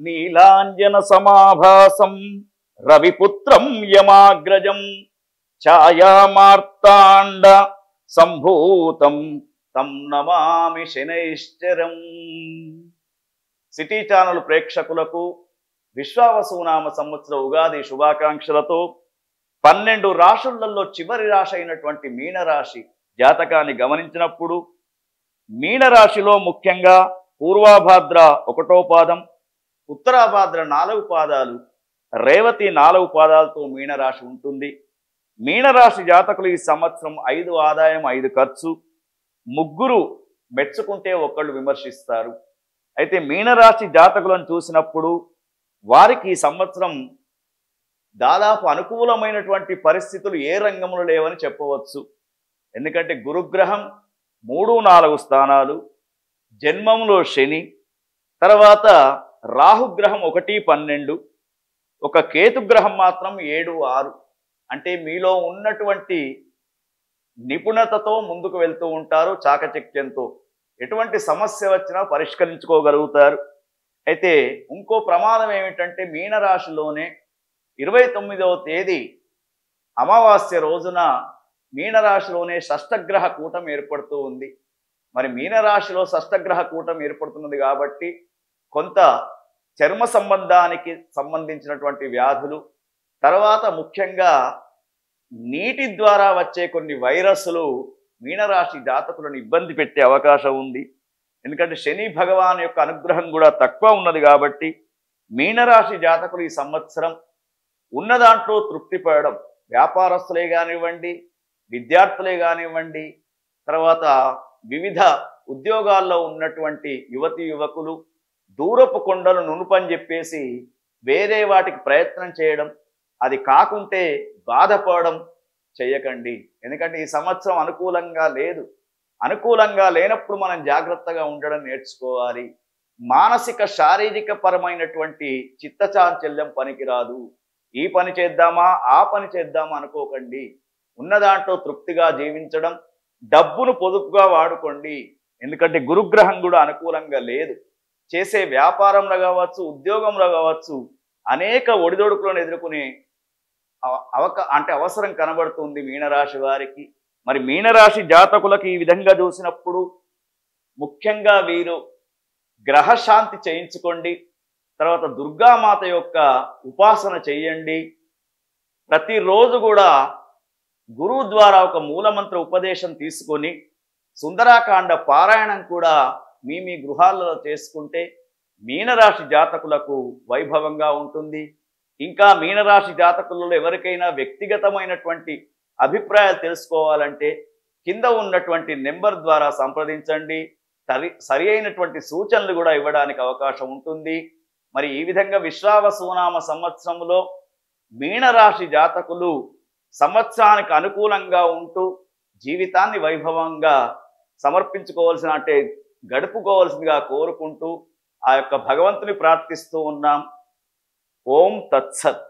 నీలాంజన సమాభాసం రవిపుత్రం యమాగ్రజం ఛాయామార్తాండ సంభూతం తం నమామి శనైశ్చరం. City channel ప్రేక్షకులకు విశ్వావసునామ సంవత్సర ఉగాది శుభాకాంక్షలతో 12 రాశులలో చివరి రాశి అయినటువంటి మీనరాశి జాతకాన్ని గమనించినప్పుడు మీనరాశిలో ముఖ్యంగా పూర్వాభాద్ర 1వ పాదం, ఉత్తరాభాద్ర 4 పాదాలు, రేవతి 4 పాదాలతో మీనరాశి ఉంటుంది. మీనరాశి జాతకులు ఈ సంవత్సరం 5 ఆదాయం 5 ఖర్చు, ముగ్గురు మెచ్చుకుంటే ఒకళ్ళు విమర్శిస్తారు. అయితే మీనరాశి జాతకులను చూసినప్పుడు వారికి ఈ సంవత్సరం దాదాపు అనుకూలమైనటువంటి పరిస్థితులు ఏ రంగంలో లేవని చెప్పవచ్చు. ఎందుకంటే గురుగ్రహం 3, 4 స్థానాలు, జన్మంలో శని, తర్వాత రాహుగ్రహం 1, 12, ఒక కేతుగ్రహం మాత్రం 7, 6. అంటే మీలో ఉన్నటువంటి నిపుణతతో ముందుకు వెళ్తూ ఉంటారు, చాకచక్యంతో ఎటువంటి సమస్య వచ్చినా పరిష్కరించుకోగలుగుతారు. అయితే ఇంకో ప్రమాదం ఏమిటంటే మీనరాశిలోనే 29వ తేదీ అమావాస్య రోజున మీనరాశిలోనే షష్టగ్రహ కూటం ఏర్పడుతూ ఉంది. మరి మీనరాశిలో షష్టగ్రహ కూటం ఏర్పడుతున్నది కాబట్టి కొంత చర్మ సంబంధానికి సంబంధించినటువంటి వ్యాధులు, తర్వాత ముఖ్యంగా నీటి ద్వారా వచ్చే కొన్ని వైరస్లు మీనరాశి జాతకులను ఇబ్బంది పెట్టే అవకాశం ఉంది. ఎందుకంటే శని భగవాన్ యొక్క అనుగ్రహం కూడా తక్కువ ఉన్నది కాబట్టి మీనరాశి జాతకులు ఈ సంవత్సరం ఉన్న దాంట్లో తృప్తి పడడం, వ్యాపారస్తులే కానివ్వండి, విద్యార్థులే కానివ్వండి, తర్వాత వివిధ ఉద్యోగాల్లో ఉన్నటువంటి యువతి యువకులు దూరపు కొండలు నునుపని చెప్పేసి వేరే వాటికి ప్రయత్నం చేయడం, అది కాకుంటే బాధపడడం చేయకండి. ఎందుకంటే ఈ సంవత్సరం అనుకూలంగా లేదు. అనుకూలంగా లేనప్పుడు మనం జాగ్రత్తగా ఉండడం నేర్చుకోవాలి. మానసిక శారీరక పరమైనటువంటి చిత్తచాంచల్యం పనికిరాదు. ఈ పని చేద్దామా ఆ పని చేద్దామా అనుకోకండి. ఉన్న దాంట్లో తృప్తిగా జీవించడం, డబ్బును పొదుపుగా వాడుకోండి. ఎందుకంటే గురుగ్రహం కూడా అనుకూలంగా లేదు. చేసే వ్యాపారంలో కావచ్చు, ఉద్యోగంలో కావచ్చు అనేక ఒడిదొడుకులను ఎదుర్కొనే అవసరం కనబడుతుంది మీనరాశి వారికి. మరి మీనరాశి జాతకులకు ఈ విధంగా చూసినప్పుడు ముఖ్యంగా వీరు గ్రహశాంతి చేయించుకోండి, తర్వాత దుర్గామాత యొక్క ఉపాసన చేయండి. ప్రతిరోజు కూడా గురువు ద్వారా ఒక మూలమంత్ర ఉపదేశం తీసుకొని సుందరాకాండ పారాయణం కూడా మీ గృహాలలో చేసుకుంటే మీనరాశి జాతకులకు వైభవంగా ఉంటుంది. ఇంకా మీనరాశి జాతకులలో ఎవరికైనా వ్యక్తిగతమైనటువంటి అభిప్రాయాలు తెలుసుకోవాలంటే కింద ఉన్నటువంటి నెంబర్ ద్వారా సంప్రదించండి. సరి అయినటువంటి సూచనలు కూడా ఇవ్వడానికి అవకాశం ఉంటుంది. మరి ఈ విధంగా విశ్వావసునామ సంవత్సరంలో మీనరాశి జాతకులు సంవత్సరానికి అనుకూలంగా ఉంటూ జీవితాన్ని వైభవంగా సమర్పించుకోవాల్సిన అంటే గడుపుకోవాల్సిందిగా కోరుకుంటూ ఆ యొక్క భగవంతుని ప్రార్థిస్తూ ఉన్నాం. ఓం తత్సత్.